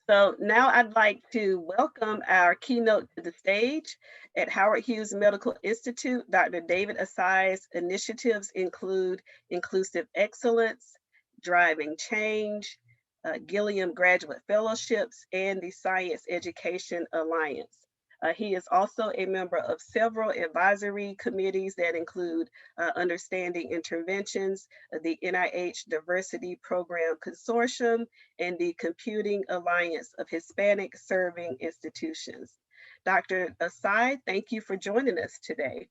So now I'd like to welcome our keynote to the stage. At Howard Hughes Medical Institute, Dr. David Asai's initiatives include inclusive excellence, driving change, Gilliam Graduate Fellowships, and the Science Education Alliance. He is also a member of several advisory committees that include Understanding Interventions, the NIH Diversity Program Consortium, and the Computing Alliance of Hispanic Serving Institutions. Dr. Asai, thank you for joining us today.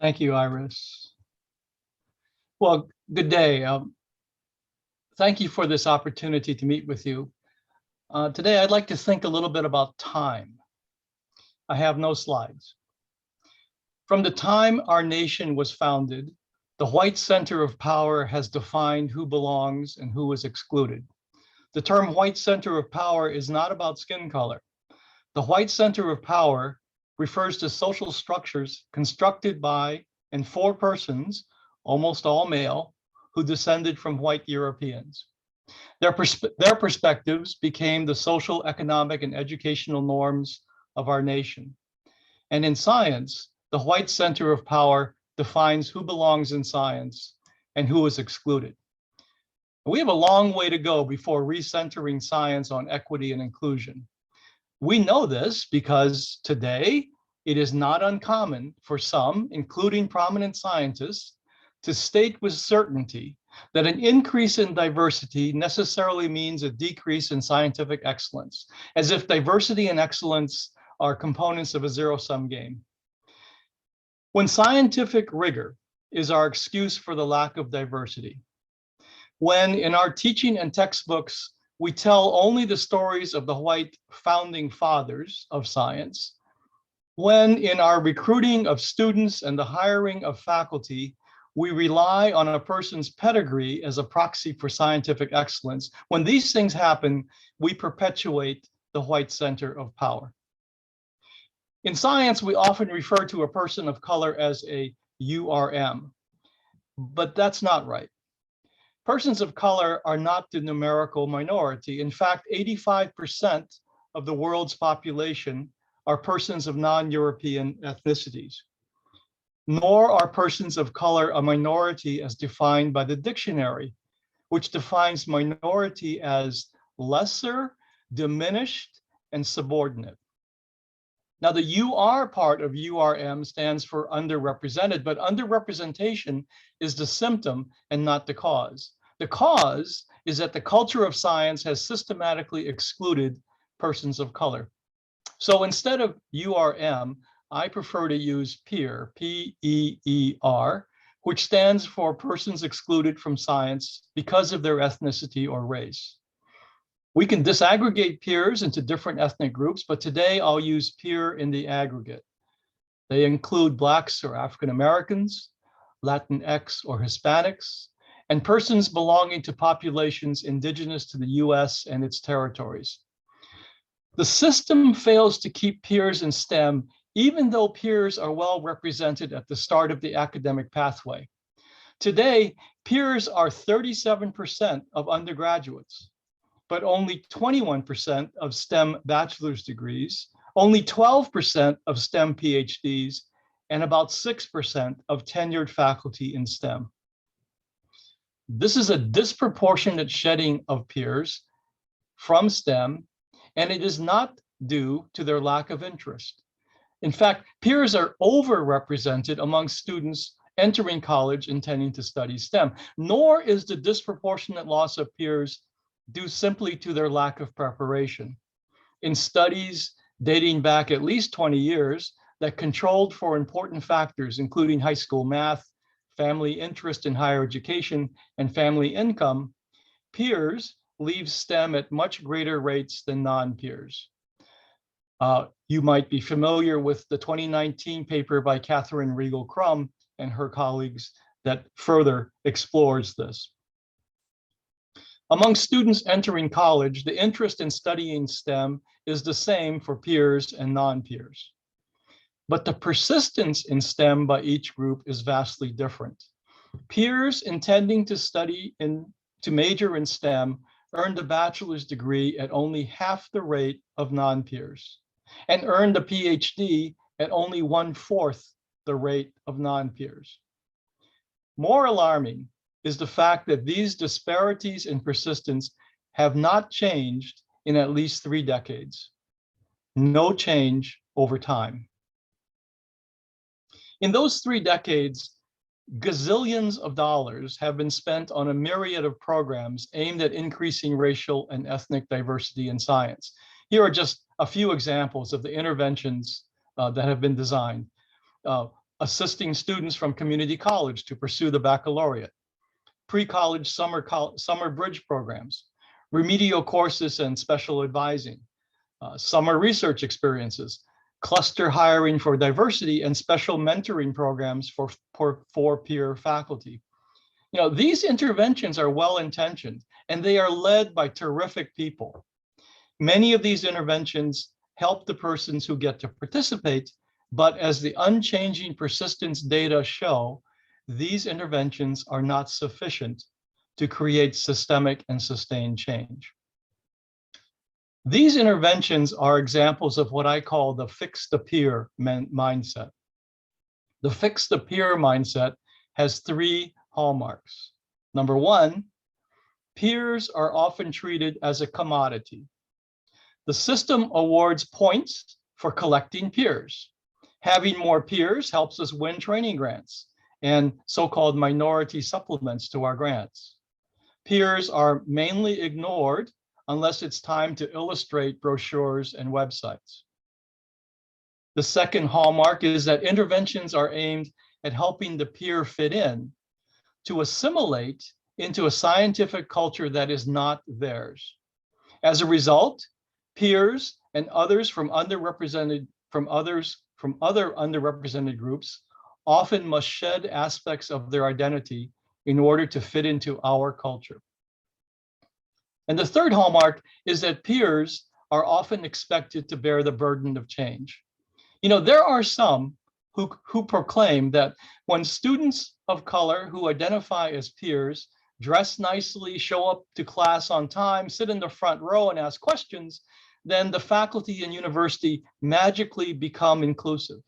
Thank you, Iris. Well, good day. Thank you for this opportunity to meet with you. Today, I'd like to think a little bit about time. I have no slides. From the time our nation was founded, the white center of power has defined who belongs and who is excluded. The term white center of power is not about skin color. The white center of power refers to social structures constructed by and for persons, almost all male, who descended from white Europeans. Their perspectives became the social, economic, and educational norms of our nation. And in science, the white center of power defines who belongs in science and who is excluded. We have a long way to go before recentering science on equity and inclusion. We know this because today it is not uncommon for some, including prominent scientists, to state with certainty that an increase in diversity necessarily means a decrease in scientific excellence, as if diversity and excellence are components of a zero-sum game. When scientific rigor is our excuse for the lack of diversity, when in our teaching and textbooks, we tell only the stories of the white founding fathers of science, when in our recruiting of students and the hiring of faculty, we rely on a person's pedigree as a proxy for scientific excellence. When these things happen, we perpetuate the white center of power. In science, we often refer to a person of color as a URM, but that's not right. Persons of color are not the numerical minority. In fact, 85% of the world's population are persons of non-European ethnicities. Nor are persons of color a minority as defined by the dictionary, which defines minority as lesser, diminished, and subordinate. Now, the UR part of URM stands for underrepresented, but underrepresentation is the symptom and not the cause. The cause is that the culture of science has systematically excluded persons of color. So instead of URM, I prefer to use PEER, P-E-E-R, which stands for persons excluded from science because of their ethnicity or race. We can disaggregate peers into different ethnic groups, but today I'll use peer in the aggregate. They include Blacks or African Americans, Latinx or Hispanics, and persons belonging to populations indigenous to the US and its territories. The system fails to keep peers in STEM, even though peers are well represented at the start of the academic pathway. Today, peers are 37% of undergraduates, but only 21% of STEM bachelor's degrees, only 12% of STEM PhDs, and about 6% of tenured faculty in STEM. This is a disproportionate shedding of peers from STEM, and it is not due to their lack of interest. In fact, peers are overrepresented among students entering college intending to study STEM, nor is the disproportionate loss of peers due simply to their lack of preparation. In studies dating back at least 20 years that controlled for important factors, including high school math, family interest in higher education, and family income, peers leave STEM at much greater rates than non-peers. You might be familiar with the 2019 paper by Catherine Regal-Crum and her colleagues that further explores this. Among students entering college, the interest in studying STEM is the same for peers and non-peers. But the persistence in STEM by each group is vastly different. Peers intending to study in to major in STEM earned a bachelor's degree at only half the rate of non-peers and earned a PhD at only 1/4 the rate of non-peers. More alarming is the fact that these disparities in persistence have not changed in at least 3 decades. No change over time. In those 3 decades, gazillions of dollars have been spent on a myriad of programs aimed at increasing racial and ethnic diversity in science. Here are just a few examples of the interventions that have been designed. Assisting students from community college to pursue the baccalaureate, pre-college summer bridge programs, remedial courses and special advising, summer research experiences, cluster hiring for diversity, and special mentoring programs for peer faculty. These interventions are well-intentioned and they are led by terrific people. Many of these interventions help the persons who get to participate, but as the unchanging persistence data show, these interventions are not sufficient to create systemic and sustained change. These interventions are examples of what I call the fix the peer mindset. The fix the peer mindset has 3 hallmarks. Number 1, peers are often treated as a commodity. The system awards points for collecting peers. Having more peers helps us win training grants and so-called minority supplements to our grants. Peers are mainly ignored unless it's time to illustrate brochures and websites. The second hallmark is that interventions are aimed at helping the peer fit in, to assimilate into a scientific culture that is not theirs. As a result, peers and others from other underrepresented groups often must shed aspects of their identity in order to fit into our culture. And the third hallmark is that peers are often expected to bear the burden of change. There are some who proclaim that when students of color who identify as peers dress nicely, show up to class on time, sit in the front row and ask questions, then the faculty and university magically become inclusive.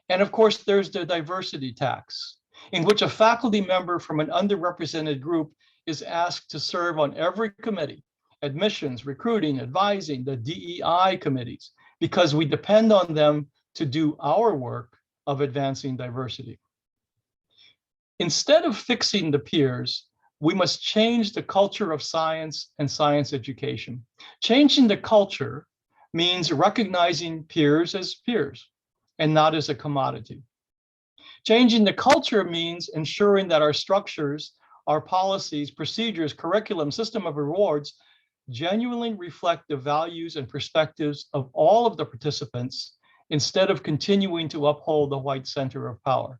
And of course, there's the diversity tax, in which a faculty member from an underrepresented group is asked to serve on every committee, admissions, recruiting, advising, the DEI committees, because we depend on them to do our work of advancing diversity. Instead of fixing the peers, we must change the culture of science and science education. Changing the culture means recognizing peers as peers and not as a commodity. Changing the culture means ensuring that our structures, our policies, procedures, curriculum, system of rewards genuinely reflect the values and perspectives of all of the participants instead of continuing to uphold the white center of power.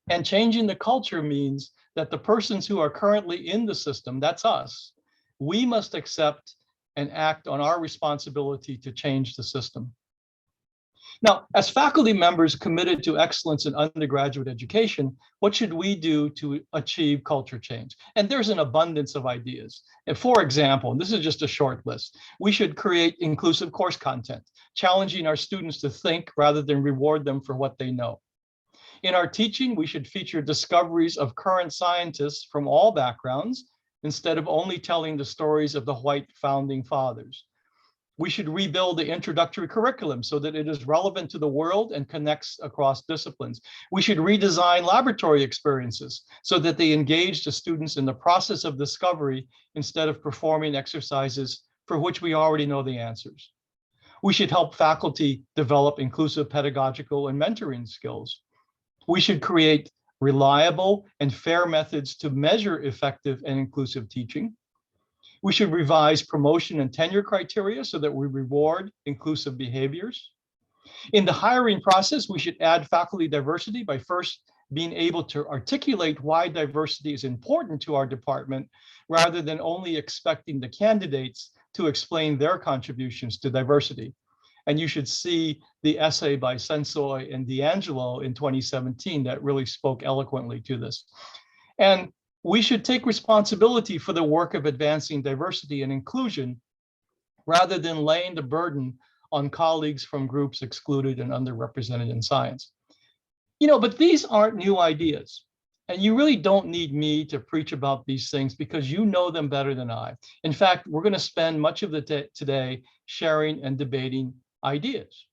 And changing the culture means that the persons who are currently in the system, that's us, we must accept and act on our responsibility to change the system. Now, as faculty members committed to excellence in undergraduate education, what should we do to achieve culture change? And there's an abundance of ideas. And for example, and this is just a short list, we should create inclusive course content, challenging our students to think rather than reward them for what they know. In our teaching, we should feature discoveries of current scientists from all backgrounds instead of only telling the stories of the white founding fathers. We should rebuild the introductory curriculum so that it is relevant to the world and connects across disciplines. We should redesign laboratory experiences so that they engage the students in the process of discovery instead of performing exercises for which we already know the answers. We should help faculty develop inclusive pedagogical and mentoring skills. We should create reliable and fair methods to measure effective and inclusive teaching. We should revise promotion and tenure criteria so that we reward inclusive behaviors. In the hiring process, we should add faculty diversity by first being able to articulate why diversity is important to our department, rather than only expecting the candidates to explain their contributions to diversity. And you should see the essay by Sensoy and D'Angelo in 2017 that really spoke eloquently to this. And We should take responsibility for the work of advancing diversity and inclusion rather than laying the burden on colleagues from groups excluded and underrepresented in science. But these aren't new ideas. And you really don't need me to preach about these things because you know them better than I. In fact, we're going to spend much of the today sharing and debating ideas.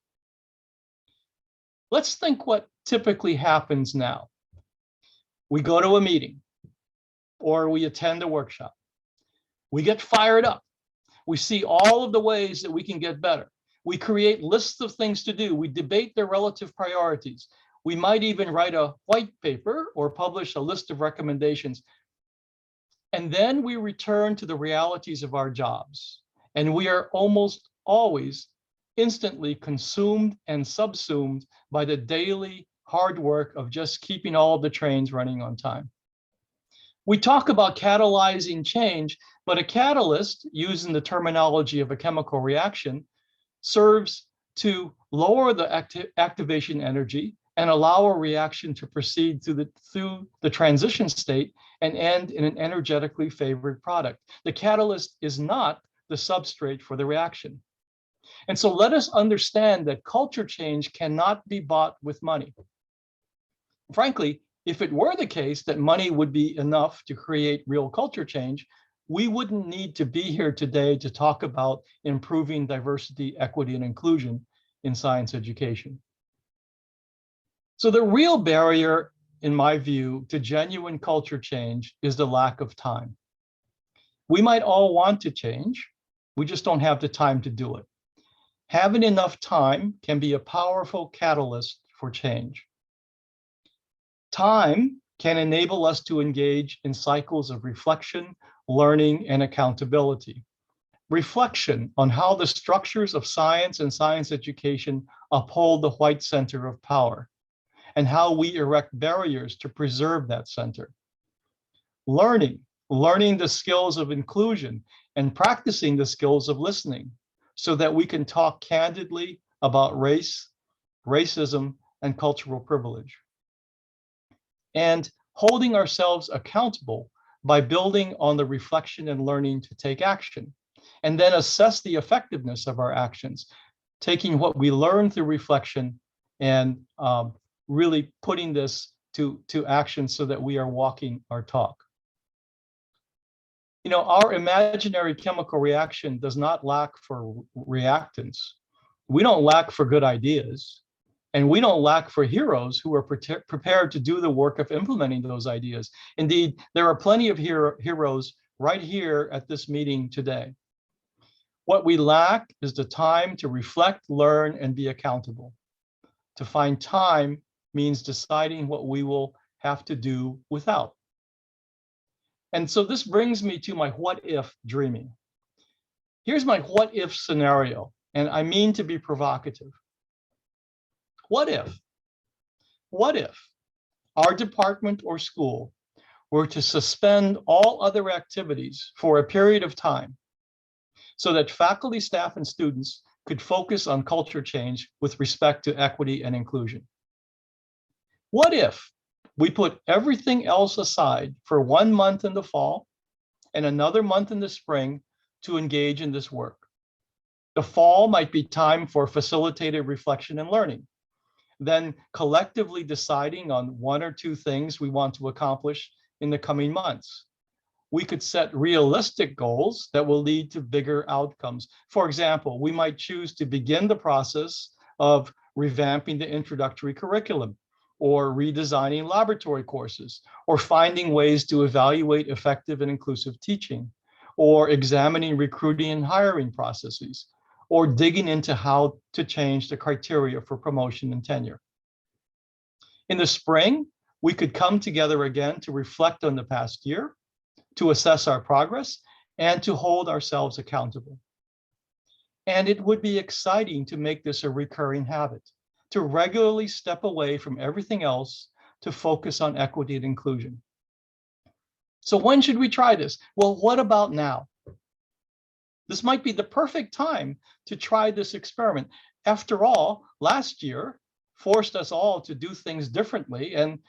Let's think what typically happens now. We go to a meeting or we attend a workshop. We get fired up. We see all of the ways that we can get better. We create lists of things to do. We debate their relative priorities. We might even write a white paper or publish a list of recommendations. And then we return to the realities of our jobs. And we are almost always instantly consumed and subsumed by the daily hard work of just keeping all of the trains running on time. We talk about catalyzing change, but a catalyst, using the terminology of a chemical reaction, serves to lower the activation energy and allow a reaction to proceed through the transition state and end in an energetically favored product. The catalyst is not the substrate for the reaction. And so let us understand that culture change cannot be bought with money. Frankly, if it were the case that money would be enough to create real culture change, we wouldn't need to be here today to talk about improving diversity, equity, and inclusion in science education. So the real barrier, in my view, to genuine culture change is the lack of time. We might all want to change, we just don't have the time to do it. Having enough time can be a powerful catalyst for change. Time can enable us to engage in cycles of reflection, learning, and accountability. Reflection on how the structures of science and science education uphold the white center of power, and how we erect barriers to preserve that center. Learning the skills of inclusion and practicing the skills of listening so that we can talk candidly about race, racism, and cultural privilege. And holding ourselves accountable by building on the reflection and learning to take action, and then assess the effectiveness of our actions, taking what we learn through reflection and really putting this to action so that we are walking our talk. Our imaginary chemical reaction does not lack for reactants. We don't lack for good ideas. And we don't lack for heroes who are prepared to do the work of implementing those ideas. Indeed, there are plenty of heroes right here at this meeting today. What we lack is the time to reflect, learn, and be accountable. To find time means deciding what we will have to do without. And so this brings me to my what if dreaming. Here's my what if scenario, and I mean to be provocative. What if our department or school were to suspend all other activities for a period of time so that faculty, staff, and students could focus on culture change with respect to equity and inclusion? What if we put everything else aside for 1 month in the fall and another month in the spring to engage in this work? The fall might be time for facilitated reflection and learning, then collectively deciding on 1 or 2 things we want to accomplish in the coming months. We could set realistic goals that will lead to bigger outcomes. For example, we might choose to begin the process of revamping the introductory curriculum, or redesigning laboratory courses, or finding ways to evaluate effective and inclusive teaching, or examining recruiting and hiring processes, or digging into how to change the criteria for promotion and tenure. In the spring, we could come together again to reflect on the past year, to assess our progress, and to hold ourselves accountable. And it would be exciting to make this a recurring habit, to regularly step away from everything else to focus on equity and inclusion. So when should we try this? Well, what about now? This might be the perfect time to try this experiment. After all, last year forced us all to do things differently, and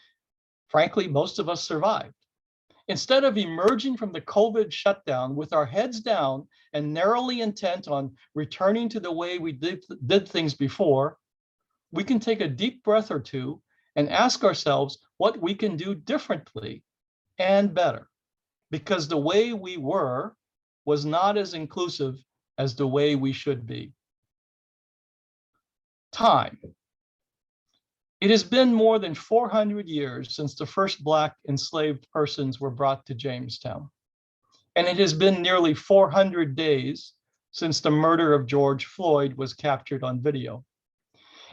frankly, most of us survived. Instead of emerging from the COVID shutdown with our heads down and narrowly intent on returning to the way we did things before, we can take a deep breath or two and ask ourselves what we can do differently and better, because the way we were was not as inclusive as the way we should be. Time. It has been more than 400 years since the first Black enslaved persons were brought to Jamestown. And it has been nearly 400 days since the murder of George Floyd was captured on video.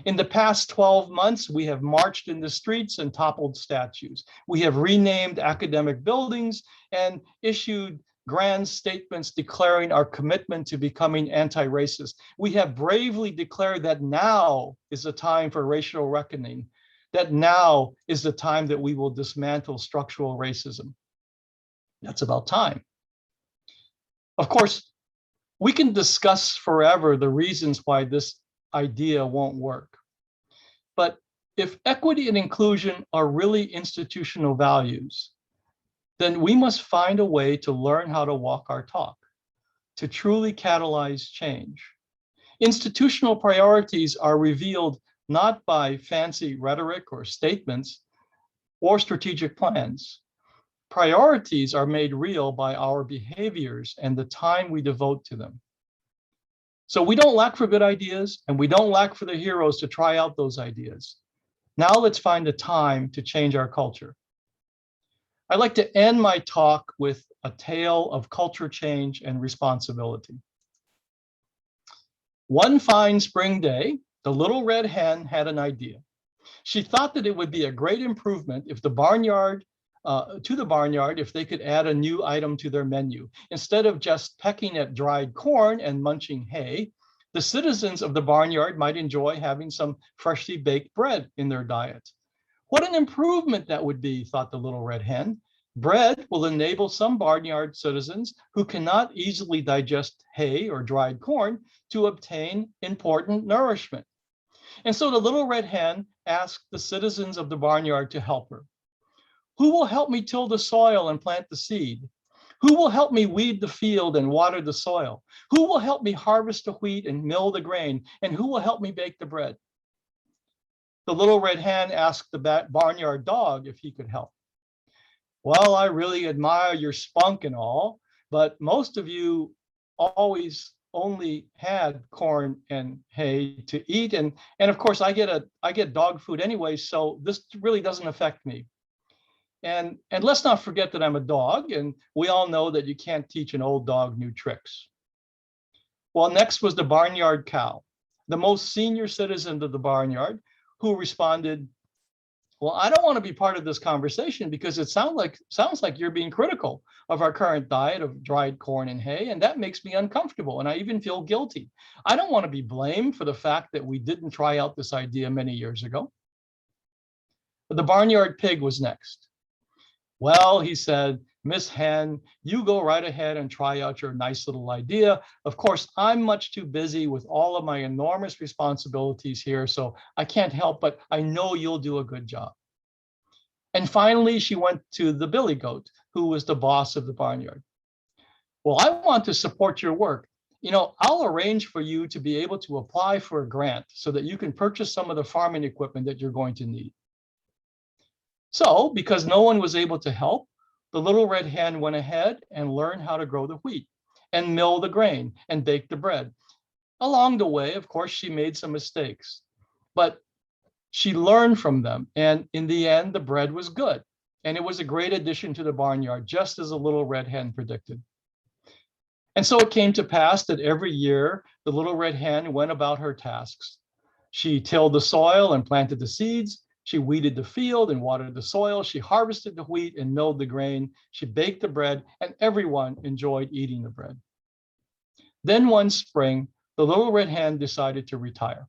In the past 12 months, we have marched in the streets and toppled statues. We have renamed academic buildings and issued grand statements declaring our commitment to becoming anti-racist. We have bravely declared that now is the time for racial reckoning, that now is the time that we will dismantle structural racism. That's about time. Of course, we can discuss forever the reasons why this idea won't work. But if equity and inclusion are really institutional values, then we must find a way to learn how to walk our talk, to truly catalyze change. Institutional priorities are revealed not by fancy rhetoric or statements or strategic plans. Priorities are made real by our behaviors and the time we devote to them. So we don't lack for good ideas, and we don't lack for the heroes to try out those ideas. Now let's find a time to change our culture. I'd like to end my talk with a tale of culture change and responsibility. One fine spring day, the little red hen had an idea. She thought that it would be a great improvement if the barnyard if they could add a new item to their menu. Instead of just pecking at dried corn and munching hay, the citizens of the barnyard might enjoy having some freshly baked bread in their diet. What an improvement that would be, thought the little red hen. Bread will enable some barnyard citizens who cannot easily digest hay or dried corn to obtain important nourishment. And so the little red hen asked the citizens of the barnyard to help her. Who will help me till the soil and plant the seed? Who will help me weed the field and water the soil? Who will help me harvest the wheat and mill the grain? And who will help me bake the bread? The little red hen asked the barnyard dog if he could help. Well, I really admire your spunk and all, but most of you always only had corn and hay to eat. And of course, I get dog food anyway, so this really doesn't affect me. And let's not forget that I'm a dog, and we all know that you can't teach an old dog new tricks. Well, next was the barnyard cow, the most senior citizen of the barnyard, who responded, well, I don't want to be part of this conversation because it sounds like you're being critical of our current diet of dried corn and hay, and that makes me uncomfortable, and I even feel guilty. I don't want to be blamed for the fact that we didn't try out this idea many years ago. But the barnyard pig was next. Well, he said, Miss Hen, you go right ahead and try out your nice little idea. Of course, I'm much too busy with all of my enormous responsibilities here, so I can't help, but I know you'll do a good job. And finally, she went to the billy goat, who was the boss of the barnyard. Well, I want to support your work. You know, I'll arrange for you to be able to apply for a grant so that you can purchase some of the farming equipment that you're going to need. So, because no one was able to help, the little red hen went ahead and learned how to grow the wheat and mill the grain and bake the bread. Along the way, of course, she made some mistakes, but she learned from them. And in the end, the bread was good. And it was a great addition to the barnyard, just as the little red hen predicted. And so it came to pass that every year, the little red hen went about her tasks. She tilled the soil and planted the seeds. She weeded the field and watered the soil. She harvested the wheat and milled the grain. She baked the bread, and everyone enjoyed eating the bread. Then one spring, the little red hen decided to retire.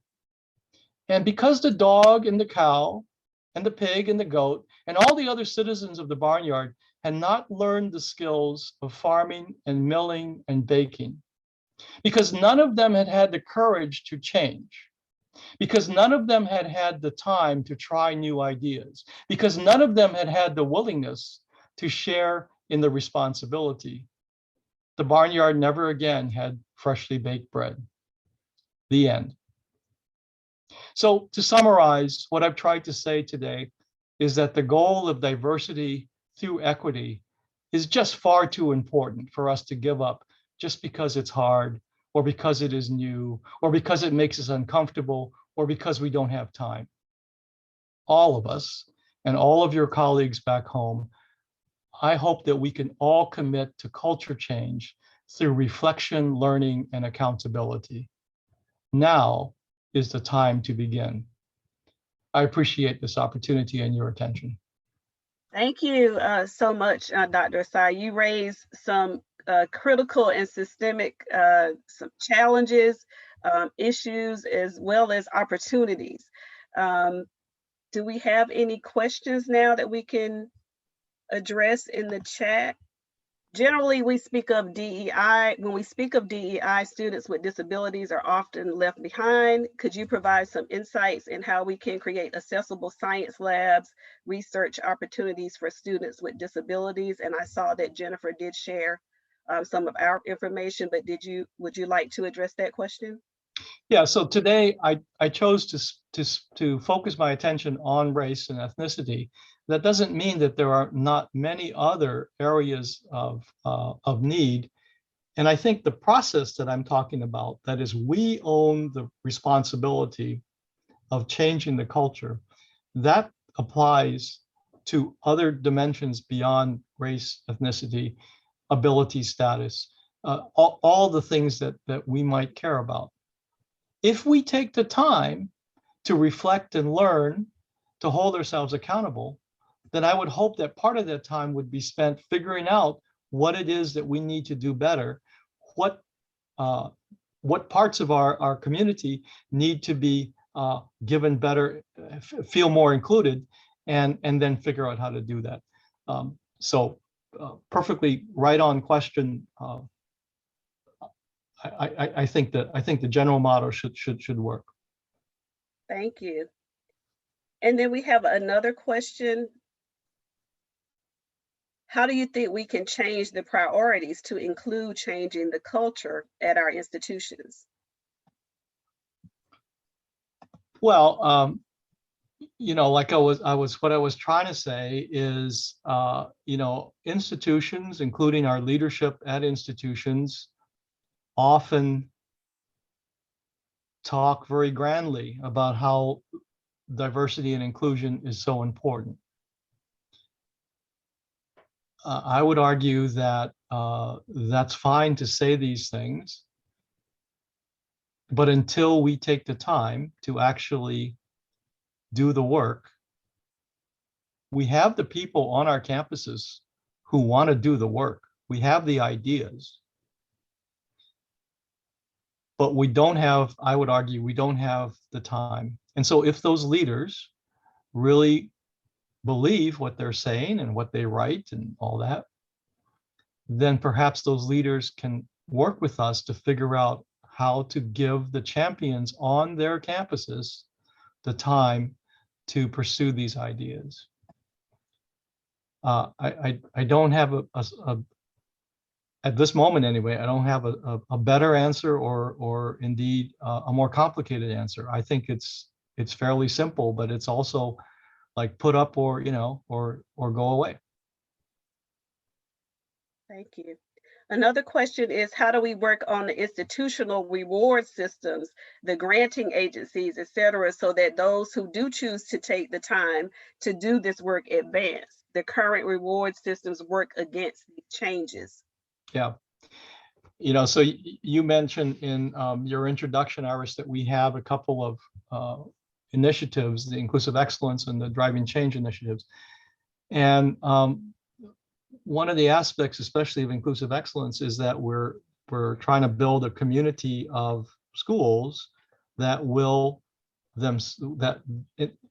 And because the dog and the cow and the pig and the goat and all the other citizens of the barnyard had not learned the skills of farming and milling and baking, because none of them had had the courage to change, because none of them had had the time to try new ideas, because none of them had had the willingness to share in the responsibility. The barnyard never again had freshly baked bread. The end. So to summarize, what I've tried to say today is that the goal of diversity through equity is just far too important for us to give up just because it's hard, or because it is new, or because it makes us uncomfortable, or because we don't have time. All of us and all of your colleagues back home, I hope that we can all commit to culture change through reflection, learning, and accountability. Now is the time to begin. I appreciate this opportunity and your attention. Thank you so much, Dr. Asai. You raised some critical and systemic some challenges, issues, as well as opportunities. Do we have any questions now that we can address in the chat? Generally, we speak of DEI. When we speak of DEI, students with disabilities are often left behind. Could you provide some insights in how we can create accessible science labs, research opportunities for students with disabilities? And I saw that Jennifer did share some of our information, but would you like to address that question? Yeah, so today I chose to focus my attention on race and ethnicity. That doesn't mean that there are not many other areas of need. And I think the process that I'm talking about, that is, we own the responsibility of changing the culture, that applies to other dimensions beyond race, ethnicity, ability, status, all the things that we might care about. If we take the time to reflect and learn, to hold ourselves accountable, then I would hope that part of that time would be spent figuring out what it is that we need to do better, what parts of our community need to be given better, feel more included, and then figure out how to do that. So perfectly right on question. I think the general model should work. Thank you. And then we have another question. How do you think we can change the priorities to include changing the culture at our institutions? Well, like what I was trying to say is, institutions, including our leadership at institutions, often talk very grandly about how diversity and inclusion is so important. I would argue that that's fine to say these things, but until we take the time to actually do the work, we have the people on our campuses who want to do the work. We have the ideas, but we don't have, I would argue, we don't have the time. And so if those leaders really believe what they're saying and what they write and all that, then perhaps those leaders can work with us to figure out how to give the champions on their campuses the time to pursue these ideas. I don't have at this moment anyway, I don't have a better answer or indeed a more complicated answer. I think it's fairly simple, but it's also like put up or go away. Thank you. Another question is, how do we work on the institutional reward systems, the granting agencies, et cetera, so that those who do choose to take the time to do this work advance? The current reward systems work against these changes. Yeah. So you mentioned in your introduction, Iris, that we have a couple of initiatives, the Inclusive Excellence and the Driving Change initiatives. And one of the aspects, especially of Inclusive Excellence, is that we're trying to build a community of schools that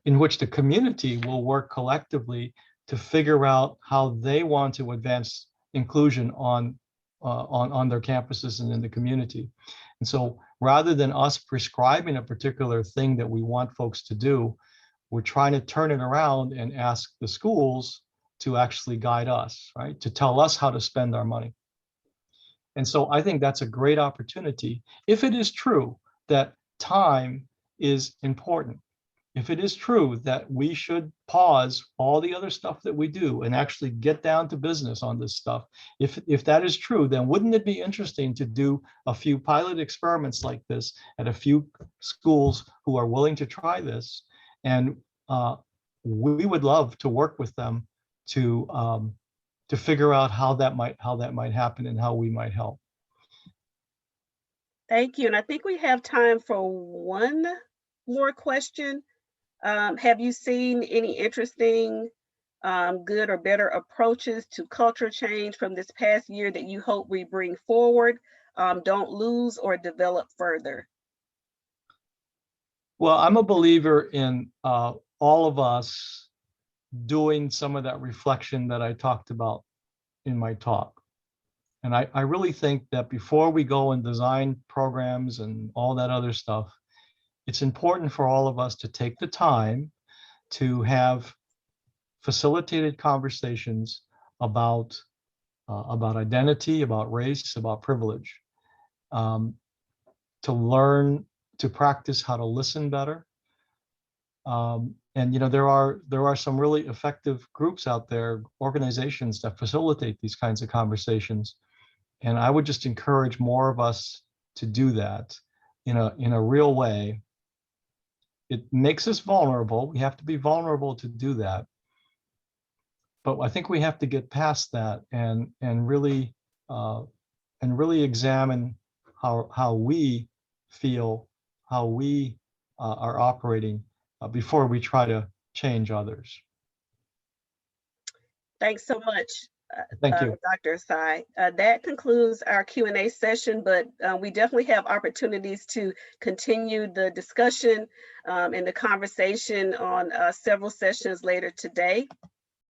in which the community will work collectively to figure out how they want to advance inclusion on their campuses and in the community. And so rather than us prescribing a particular thing that we want folks to do, we're trying to turn it around and ask the schools to actually guide us, right? To tell us how to spend our money. And so I think that's a great opportunity. If it is true that time is important, if it is true that we should pause all the other stuff that we do and actually get down to business on this stuff, if that is true, then wouldn't it be interesting to do a few pilot experiments like this at a few schools who are willing to try this? And we would love to work with them to figure out how that might happen and how we might help. Thank you. And I think we have time for one more question. Have you seen any interesting, good or better approaches to culture change from this past year that you hope we bring forward, don't lose or develop further? Well, I'm a believer in all of us doing some of that reflection that I talked about in my talk. And I really think that before we go and design programs and all that other stuff, it's important for all of us to take the time to have facilitated conversations about identity, about race, about privilege, to learn to practice how to listen better. And there are some really effective groups out there, organizations that facilitate these kinds of conversations. And I would just encourage more of us to do that in a real way. It makes us vulnerable. We have to be vulnerable to do that. But I think we have to get past that and really examine how we feel, how we are operating before we try to change others. Thanks so much. Thank you. Dr. Asai. That concludes our Q&A session, but we definitely have opportunities to continue the discussion and the conversation on several sessions later today.